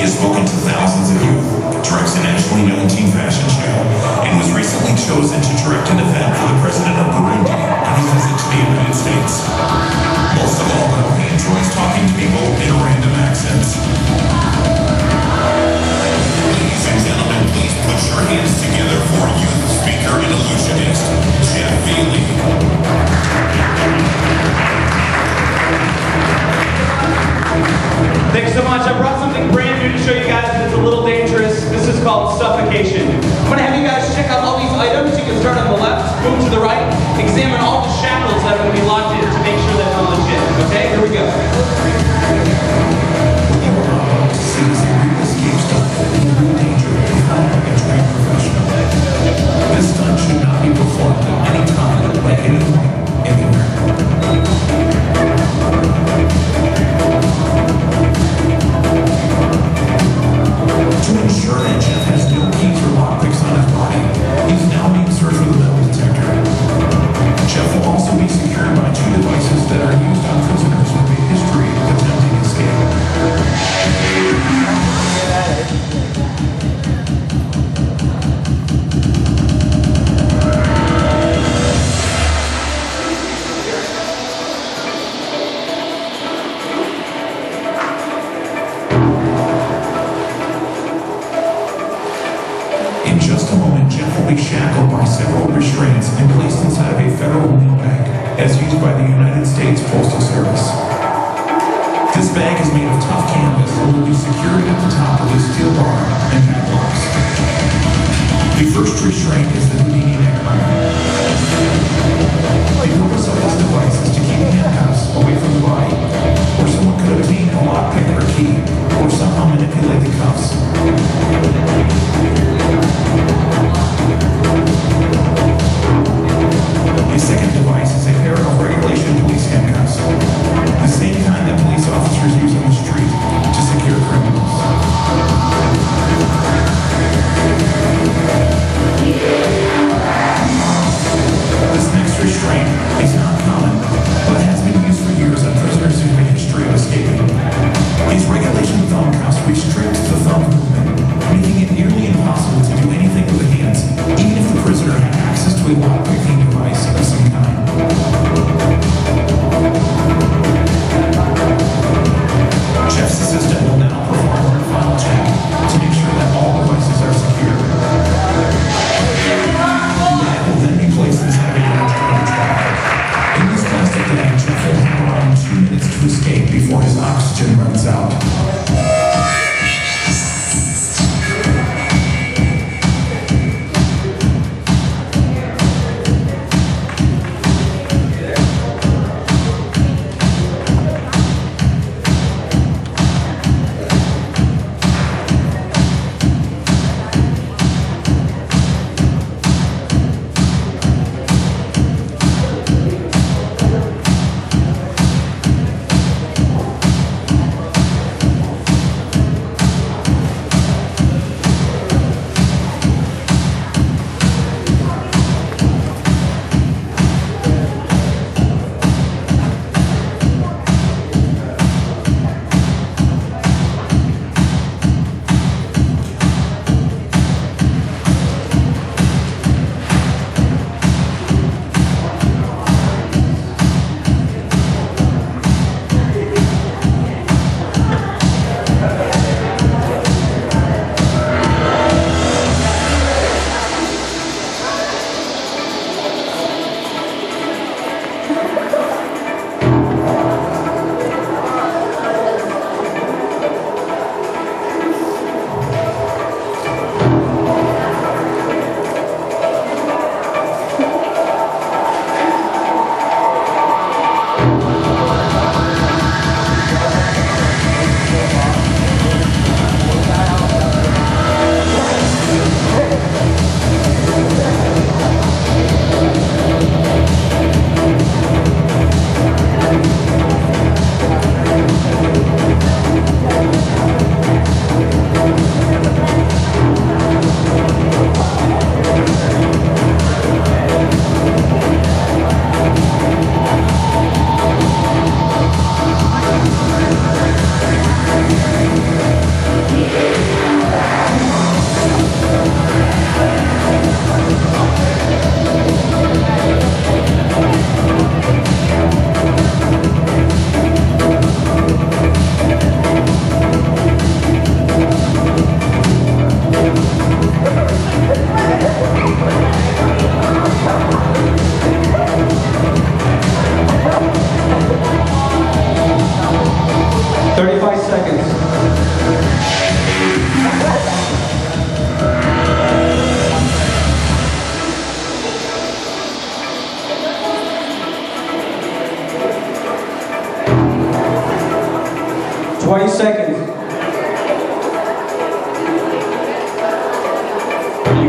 has spoken to thousands of youth, directs a nationally known teen fashion show, and was recently chosen to direct an event for the president of Burundi on his visit to the United States. Most of all, though, he enjoys talking to people in random accents. Ladies and gentlemen, please put your hands together for youth speaker and illusionist, Jeff Veley. Thanks so much. I brought something brand new to show you guys that's a little dangerous. This is called Suffocation. I'm going to have you guys check out all these items. You can start on the left, move to the right, examine all the shackles that are going to be locked in to make sure that they're legit. Okay, here we go. This stunt should not be performed at any time, by anyone, anywhere. To ensure that Jeff has no keys or lockpicks on his body, he's now being searched with a metal detector. Jeff will also be secured by 2 devices that are used on prisoners with a history of attempting escape. In just a moment, Jeff will be shackled by several restraints and placed inside of a federal mail bag, as used by the United States Postal Service. This bag is made of tough canvas and will be secured at the top with a steel bar and padlocks. The first restraint is the Houdini neckline. The purpose of this device is to keep handcuffs away from the body, or someone could obtain a lockpick or key, or somehow manipulate the cuffs. The second device is a pair of regulation police handcuffs, the same kind that police officers use on the street to secure criminals. This next restraint is not common, but has been used for years on prisoners who have a history of escaping. These regulation thumb cuffs restrict the thumb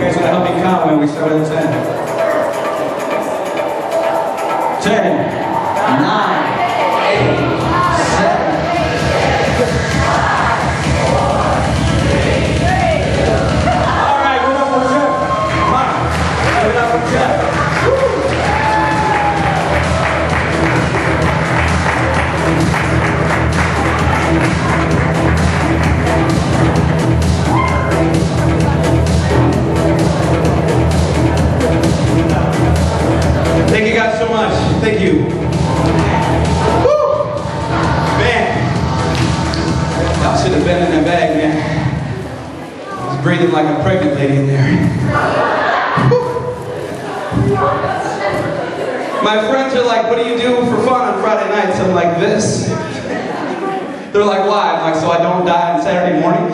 guys want to help me count when we start at 10? 10, 9, 8, 7. All right, give it up for Jeff. Come on, give it up for Jeff. Thank you guys so much. Thank you. Woo! Man. Y'all should have been in that bag, man. I was breathing like a pregnant lady in there. Woo! My friends are like, what do you do for fun on Friday nights? I'm like, this. They're like, why? I'm like, so I don't die on Saturday morning?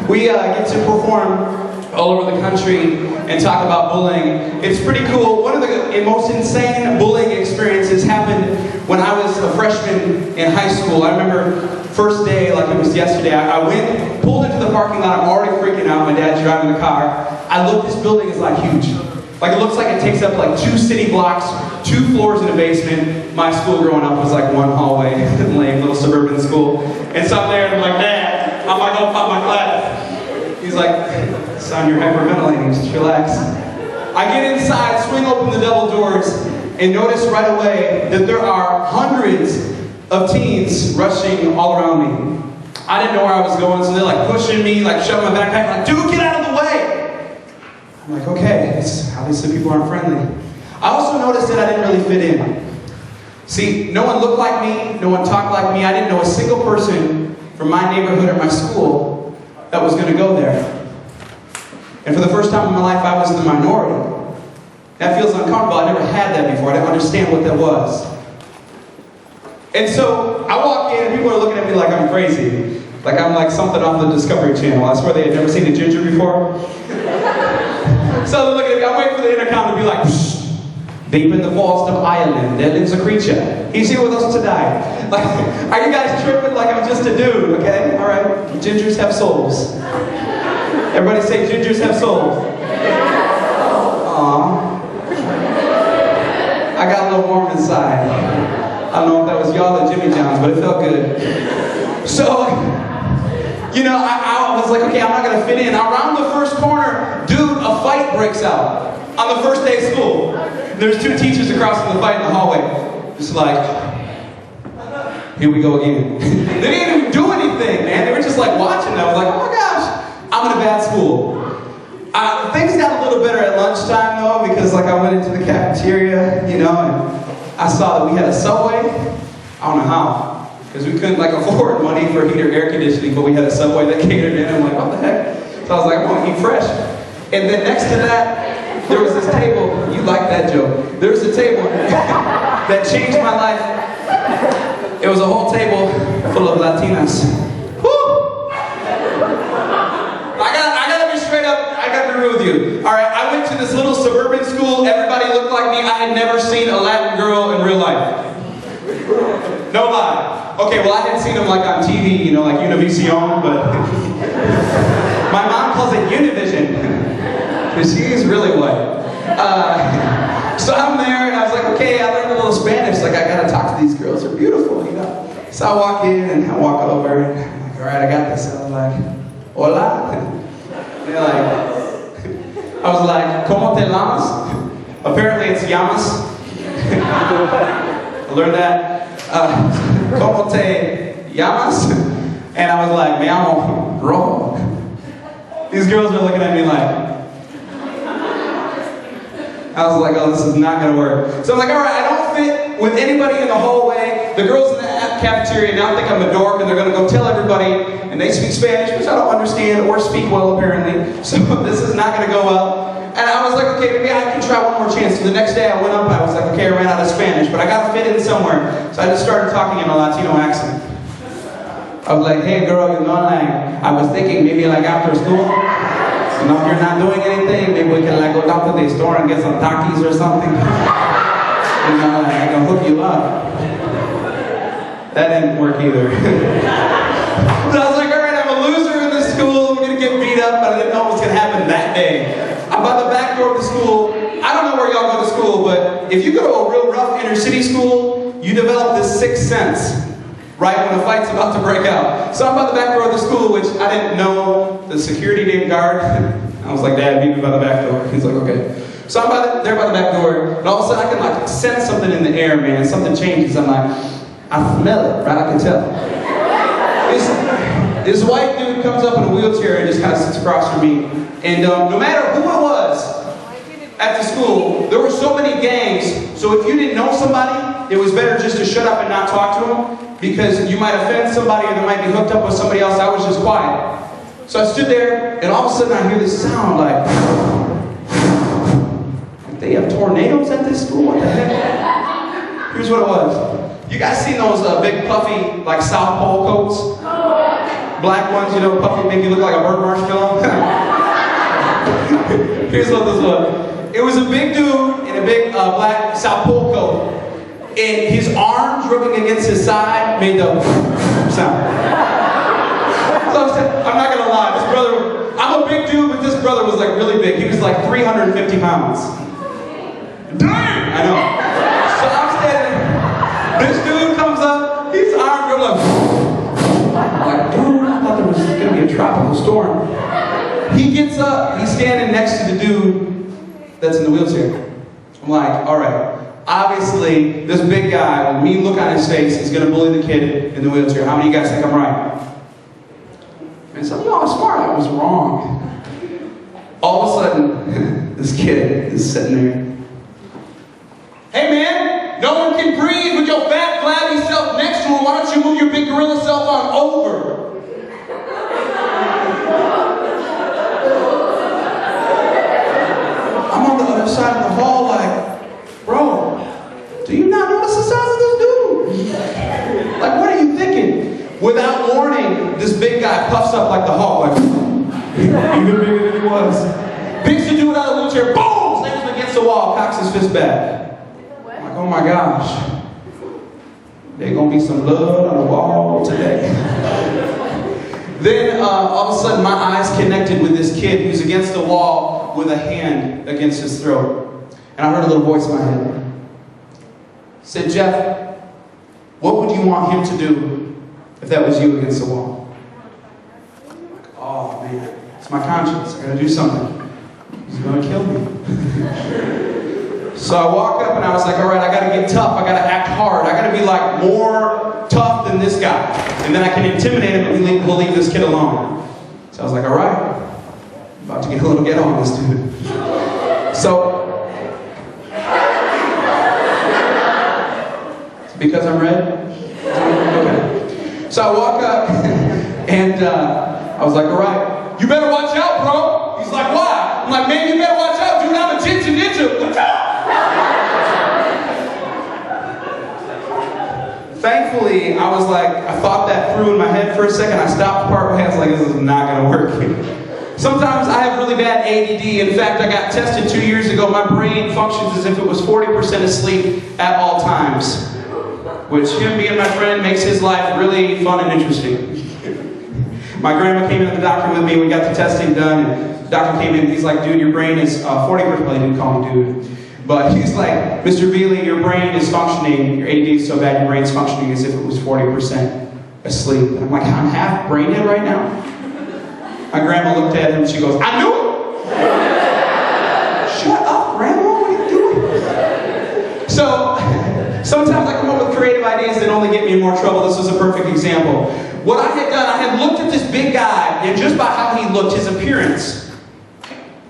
We get to perform all over the country and talk about bullying. It's pretty cool. One of the most insane bullying experiences happened when I was a freshman in high school. I remember first day, like it was yesterday, I went, pulled into the parking lot, I'm already freaking out, my dad's driving the car. I look, this building is like huge. Like it looks like it takes up like 2 city blocks, 2 floors in a basement. My school growing up was like 1 hallway, lame little suburban school. And so I'm there and I'm like, Dad, I'm like, go pop my class. He's like, son, you're hyperventilating, just relax. I get inside, swing open the double doors, and notice right away that there are hundreds of teens rushing all around me. I didn't know where I was going, so they're like pushing me, like shoving my backpack, like, dude, get out of the way! I'm like, okay, that's how these people aren't friendly. I also noticed that I didn't really fit in. See, no one looked like me, no one talked like me, I didn't know a single person from my neighborhood or my school that was going to go there. And for the first time in my life, I was the minority. That feels uncomfortable. I never had that before. I didn't understand what that was. And so I walk in and people are looking at me like I'm crazy. Like I'm like something off the Discovery Channel. I swear they had never seen a ginger before. So they're looking at me. I'm waiting for the intercom to be like, psh, deep in the forest of Ireland, there lives a creature. He's here with us tonight. Like, are you guys tripping like I'm just a dude, okay? All right. Gingers have souls. Everybody say gingers have souls. Aww. I got a little warm inside. I don't know if that was y'all or Jimmy John's, but it felt good. So, you know, I was like, okay, I'm not going to fit in. Around the first corner, dude, a fight breaks out on the first day of school. There's 2 teachers across from the fight in the hallway. Just like, here we go again. They didn't even do anything, man. They were just like watching. I was like, oh my gosh, I'm in a bad school. Things got a little better at lunchtime though, because like I went into the cafeteria, you know, and I saw that we had a Subway. I don't know how, because we couldn't like afford money for heater air conditioning, but we had a Subway that catered in. I'm like, what the heck? So I was like, I want to eat fresh. And then next to that, there was this table. You like that joke? There was a table that changed my life. It was a whole table full of Latinas. Woo! I gotta be straight up. I gotta be real with you. All right, I went to this little suburban school. Everybody looked like me. I had never seen a Latin girl in real life. No lie. Okay, well I hadn't seen them like on TV, you know, like Univision, but my mom calls it Univision. Because she's really white. So I'm there and I was like, okay, I learned a little Spanish. Like, I gotta talk to these girls. They're beautiful, you know. So I walk in and I walk over and I'm like, all right, I got this. I was like, hola. And they're like, I was like, ¿Cómo te llamas? Apparently it's llamas. I learned that. ¿Cómo te llamas? And I was like, me llamo Rojo. These girls are looking at me like, I was like, oh, this is not going to work. So I'm like, all right, I don't fit with anybody in the hallway. The girls in the cafeteria now think I'm a dork, and they're going to go tell everybody, and they speak Spanish, which I don't understand or speak well, apparently. So this is not going to go well. And I was like, okay, maybe I can try one more chance. So the next day I went up, I was like, okay, I ran out of Spanish, but I got to fit in somewhere. So I just started talking in a Latino accent. I was like, hey girl, you know, like, I was thinking maybe like after school, you know, if you're not doing anything, maybe we can like go down to the store and get some Takis or something. You know, like I can hook you up. That didn't work either. But I was like, all right, I'm a loser in this school, I'm gonna get beat up, but I didn't know it was going to happen that day. I'm by the back door of the school. I don't know where y'all go to school, but if you go to a real rough inner city school, you develop this sixth sense, right when a fight's about to break out. So I'm by the back door of the school, which I didn't know the security didn't guard. I was like, Dad, meet me by the back door. He's like, okay. So I'm there by the back door, and all of a sudden I can like sense something in the air, man. Something changes. I'm like, I smell it, right? I can tell. This white dude comes up in a wheelchair and just kind of sits across from me. And no matter who it was at the school, there were so many gangs. So if you didn't know somebody, it was better just to shut up and not talk to them, because you might offend somebody or they might be hooked up with somebody else. I was just quiet. So I stood there, and all of a sudden I hear this sound like they have tornadoes at this school? What the heck? Here's what it was. You guys seen those big puffy, like South Pole coats? Black ones, you know, puffy, make you look like a burnt marshmallow? Here's what this was. It was a big dude in a big black South Pole coat. And his arms rubbing against his side made the sound. So I'm not gonna lie, this brother, I'm a big dude, but this brother was like really big. He was like 350 pounds. Damn! I know. So I'm standing, this dude comes up, his arm goes like, dude, I thought there was gonna be a tropical storm. He gets up, he's standing next to the dude that's in the wheelchair. I'm like, all right, obviously this big guy, with me look on his face, is gonna bully the kid in the wheelchair. How many of you guys think I'm right? And some of y'all are smart. I was wrong. All of a sudden, this kid is sitting there. Hey man, no one can breathe with your fat, flabby self next to him. Why don't you move your big gorilla self on over? I'm on the other side of the hall like, bro, do you not notice the size of this dude? Like, what are you thinking? Without warning, this big guy puffs up like the Hulk, like, even bigger than he was. Picks the dude out of the wheelchair, boom! Slams him against the wall, cocks his fist back. I'm like, oh my gosh. There's gonna be some blood on the wall today. Then, all of a sudden, my eyes connected with this kid who's against the wall with a hand against his throat. And I heard a little voice in my head. It said, Jeff, what would you want him to do if that was you against the wall? I'm like, oh man, it's my conscience. I gotta do something. He's gonna kill me. So I walk up and I was like, all right, I gotta get tough. I gotta act hard. I gotta be like more tough than this guy. And then I can intimidate him and we'll leave this kid alone. So I was like, all right, I'm about to get a little get on this dude. So, because I'm red? Okay. So I walk up and I was like, all right, you better watch out, bro. He's like, why? I'm like, man, you better watch out, dude. I'm a Jinja Ninja. Watch out. Thankfully, I was like, I thought that through in my head for a second. I stopped the part where I was like, this is not going to work. Sometimes I have really bad ADD. In fact, I got tested 2 years ago. My brain functions as if it was 40% asleep at all times. Which, him being my friend, makes his life really fun and interesting. My grandma came into the doctor with me. We got the testing done. And the doctor came in. He's like, dude, your brain is 40%. Well, he didn't call me dude. But he's like, Mr. Veley, your brain is functioning. Your ADD is so bad, your brain's functioning as if it was 40% asleep. And I'm like, I'm half brain dead right now. My grandma looked at him and she goes, I knew it! Shut up, Grandma. What are you doing? So, sometimes I come up with creative ideas that only get me in more trouble. This was a perfect example. What I had done, I had looked at this big guy, and just by how he looked, his appearance,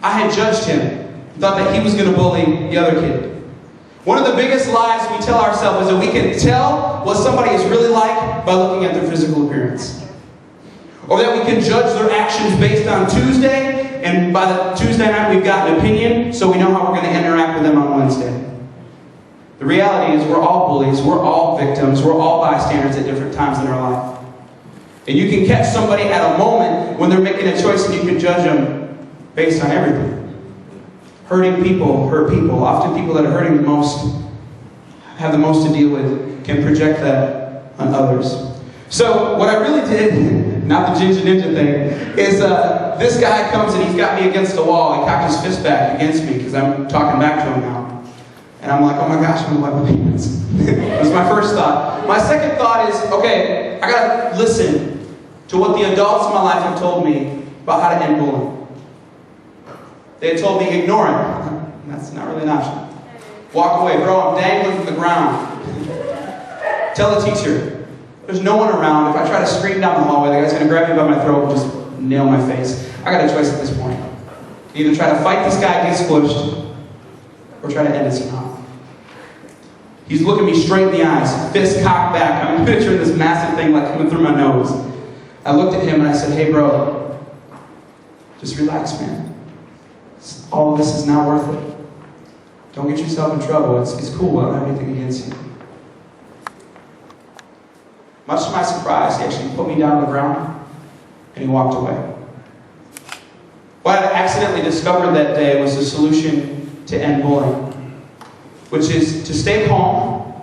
I had judged him. Thought that he was going to bully the other kid. One of the biggest lies we tell ourselves is that we can tell what somebody is really like by looking at their physical appearance. Or that we can judge their actions based on Tuesday, and by the Tuesday night we've got an opinion, so we know how we're going to interact with them on Wednesday. The reality is we're all bullies, we're all victims, we're all bystanders at different times in our life. And you can catch somebody at a moment when they're making a choice and you can judge them based on everything. Hurting people hurt people. Often people that are hurting the most, have the most to deal with, can project that on others. So what I really did not the Ginger Ninja thing, is this guy comes and he's got me against the wall. He cocked his fist back against me because I'm talking back to him now. And I'm like, oh my gosh, I'm going to wipe my pants. It was my first thought. My second thought is, okay, I got to listen to what the adults in my life have told me about how to end bullying. They had told me, ignore it. That's not really an option. Walk away. Bro, I'm dangling from the ground. Tell the teacher, there's no one around. If I try to scream down the hallway, the guy's going to grab me by my throat and just nail my face. I got a choice at this point. Either try to fight this guy, get squished, or try to end it somehow. He's looking me straight in the eyes, fist cocked back. I'm picturing this massive thing like coming through my nose. I looked at him and I said, hey bro, just relax, man. All of this is not worth it. Don't get yourself in trouble. It's cool. I don't have anything against you. Much to my surprise, he actually put me down on the ground and he walked away. What I accidentally discovered that day was the solution to end bullying, which is to stay calm,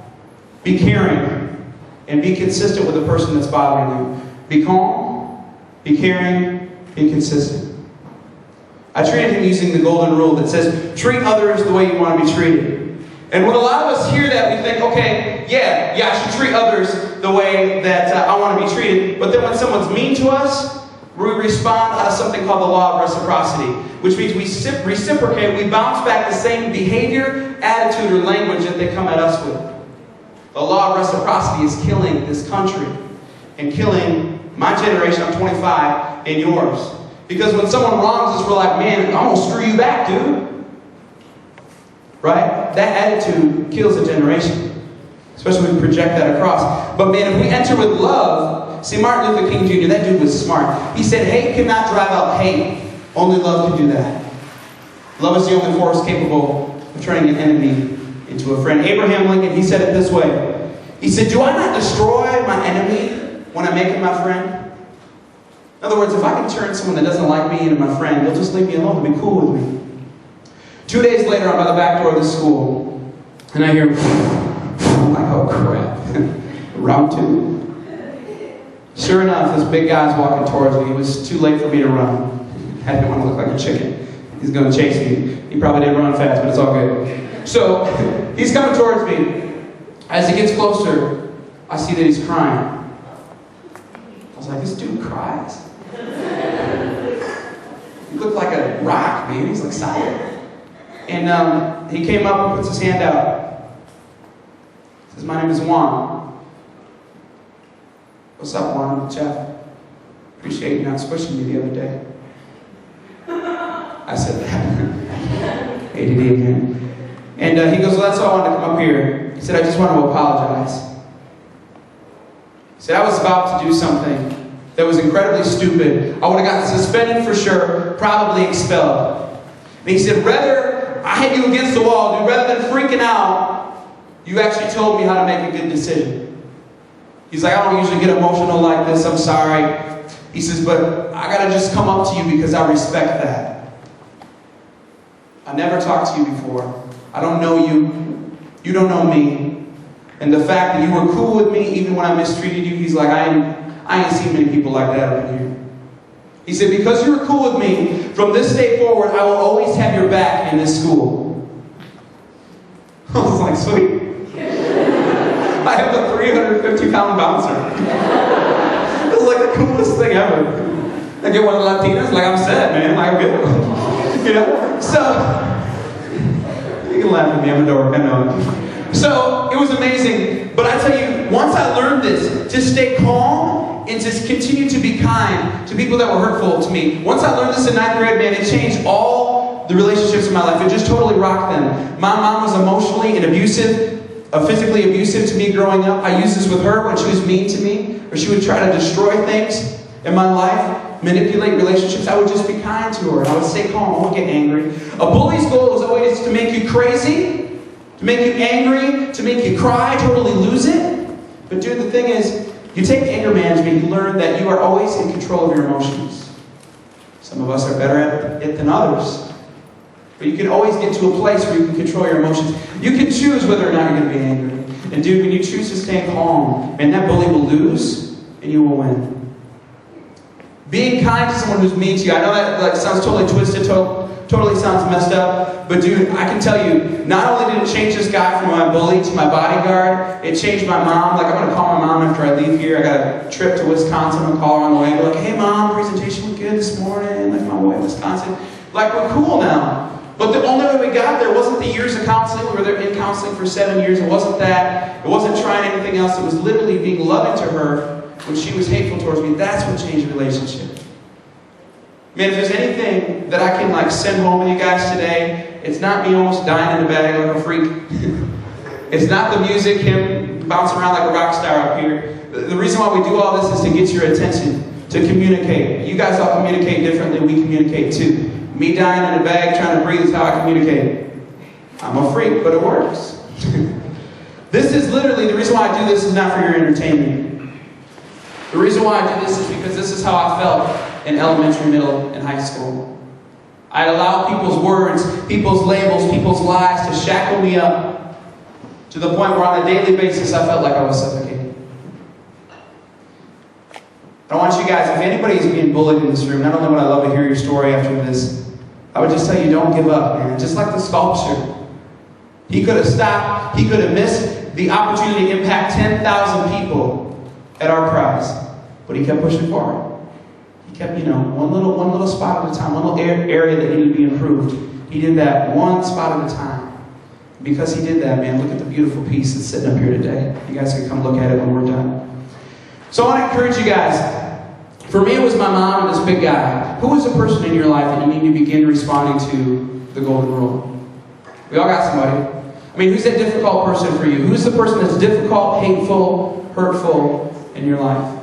be caring, and be consistent with the person that's bothering you. Be calm, be caring, be consistent. I treated him using the golden rule that says, treat others the way you want to be treated. And when a lot of us hear that, we think, okay, yeah, I should treat others the way that I want to be treated. But then when someone's mean to us, we respond out of something called the law of reciprocity, which means we reciprocate, we bounce back the same behavior, attitude, or language that they come at us with. The law of reciprocity is killing this country and killing my generation, I'm 25, and yours. Because when someone wrongs us, we're like, man, I'm going to screw you back, dude. Right? That attitude kills a generation. Especially when we project that across. But man, if we enter with love, see, Martin Luther King Jr., that dude was smart. He said, hate cannot drive out hate. Only love can do that. Love is the only force capable of turning an enemy into a friend. Abraham Lincoln, he said it this way. He said, do I not destroy my enemy when I make him my friend? In other words, if I can turn someone that doesn't like me into my friend, they'll just leave me alone. They'll be cool with me. 2 days later, I'm by the back door of the school, and I hear, I'm like, oh crap. Round two. Sure enough, this big guy's walking towards me. It was too late for me to run. I didn't want to look like a chicken. He's going to chase me. He probably didn't run fast, but it's all good. So, he's coming towards me. As he gets closer, I see that he's crying. I was like, this dude cries? He looked like a rock, man. He's like solid. And he came up and puts his hand out. He says, my name is Juan. What's up, Juan? Jeff. Appreciate you not squishing me the other day. I said that. ADD again. And he goes, well, that's all I wanted to come up here. He said, I just want to apologize. He said, I was about to do something that was incredibly stupid. I would have gotten suspended for sure, probably expelled. And he said, rather I hit you against the wall, dude, rather than freaking out, you actually told me how to make a good decision. He's like, I don't usually get emotional like this, I'm sorry. He says, but I gotta just come up to you because I respect that. I never talked to you before. I don't know you. You don't know me. And the fact that you were cool with me even when I mistreated you, he's like, I ain't seen many people like that up in here. He said, because you were cool with me, from this day forward, I will always have your back in this school. I was like, sweet. I have a 350-pound bouncer. It was like the coolest thing ever. I get one of the Latinas, like, I'm set, man. I'm good. You know? So, you can laugh at me, I'm a dork, I know. So, it was amazing. But I tell you, once I learned this, to stay calm and to continue to be kind to people that were hurtful to me. Once I learned this in 9th grade, man, it changed all the relationships in my life. It just totally rocked them. My mom was emotionally and physically abusive to me growing up. I used this with her when she was mean to me, or she would try to destroy things in my life, manipulate relationships. I would just be kind to her, and I would stay calm. I wouldn't get angry. A bully's goal is always to make you crazy, to make you angry, to make you cry, totally lose it. But dude, the thing is, you take anger management, you learn that you are always in control of your emotions. Some of us are better at it than others. But you can always get to a place where you can control your emotions. You can choose whether or not you're going to be angry. And dude, when you choose to stay calm, man, that bully will lose, and you will win. Being kind to someone who's mean to you. I know that like sounds totally twisted, totally sounds messed up, but dude, I can tell you, not only did it change this guy from my bully to my bodyguard, it changed my mom. Like, I'm going to call my mom after I leave here. I got a trip to Wisconsin. I'm going to call her on the way. Be like, hey mom, presentation was good this morning. Like, my way to Wisconsin. Like, we're cool now. But the only way we got there wasn't the years of counseling. We were there in counseling for 7 years. It wasn't that. It wasn't trying anything else. It was literally being loving to her when she was hateful towards me. That's what changed the relationship. Man, if there's anything that I can like send home with you guys today, it's not me almost dying in the bag like a freak. It's not the music, him bouncing around like a rock star up here. The reason why we do all this is to get your attention, to communicate. You guys all communicate differently. We communicate too. Me dying in the bag trying to breathe is how I communicate. I'm a freak, but it works. This is literally, the reason why I do this is not for your entertainment. The reason why I do this is because this is how I felt in elementary, middle, and high school. I'd allow people's words, people's labels, people's lies to shackle me up to the point where on a daily basis I felt like I was suffocating. I want you guys, if anybody is being bullied in this room, not only would I love to hear your story after this, I would just tell you, don't give up, man. Just like the sculpture. He could have stopped, he could have missed the opportunity to impact 10,000 people at our prize, but he kept pushing forward. He kept, one little spot at a time, one little area that needed to be improved. He did that one spot at a time. Because he did that, man, look at the beautiful piece that's sitting up here today. You guys can come look at it when we're done. So I want to encourage you guys. For me, it was my mom and this big guy. Who is a person in your life that you need to begin responding to the golden rule? We all got somebody. I mean, who's that difficult person for you? Who's the person that's difficult, hateful, hurtful in your life?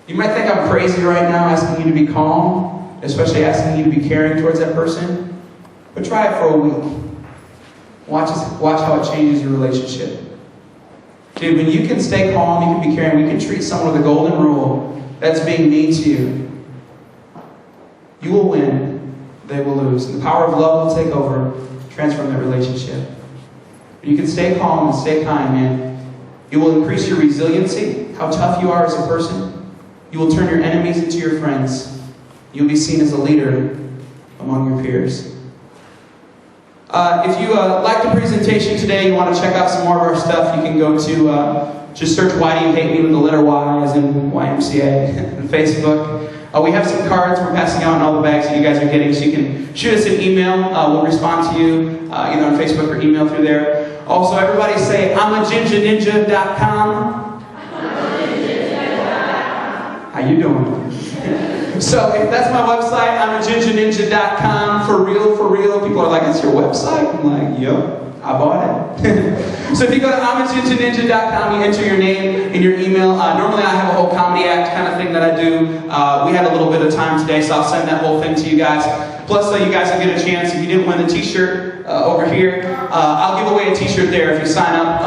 You might think I'm crazy right now asking you to be calm, especially asking you to be caring towards that person. But try it for a week. Watch how it changes your relationship. Dude, when you can stay calm, you can be caring, we can treat someone with the golden rule that's being mean to you. You will win, they will lose. And the power of love will take over, transform that relationship. You can stay calm and stay kind, man. It will increase your resiliency, how tough you are as a person. You will turn your enemies into your friends. You'll be seen as a leader among your peers. If you like the presentation today, you want to check out some more of our stuff, you can go to, just search Why Do You Hate Me with the letter Y as in YMCA on Facebook. We have some cards we're passing out in all the bags that you guys are getting, so you can shoot us an email. We'll respond to you either on Facebook or email through there. Also, everybody say, I'mAGingerNinja.com. How you doing? So if that's my website, I'mAGingerNinja.com. For real. People are like, "It's your website?" I'm like, "Yup, I bought it." So if you go to I'mAGingerNinja.com, you enter your name and your email. Normally I have a whole comedy act kind of thing that I do. We had a little bit of time today, so I'll send that whole thing to you guys. Plus, you guys will get a chance. If you didn't win the t-shirt over here, I'll give away a t-shirt there if you sign up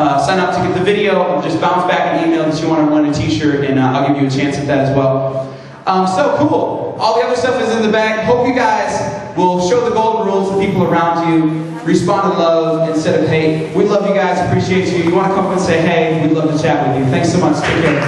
to get the video. Just bounce back an email that you want to win a t-shirt, and I'll give you a chance at that as well. So cool. All the other stuff is in the bag. Hope you guys will show the golden rules to people around you. Respond in love instead of hate. We love you guys. Appreciate you. You want to come up and say hey, we'd love to chat with you. Thanks so much. Take care.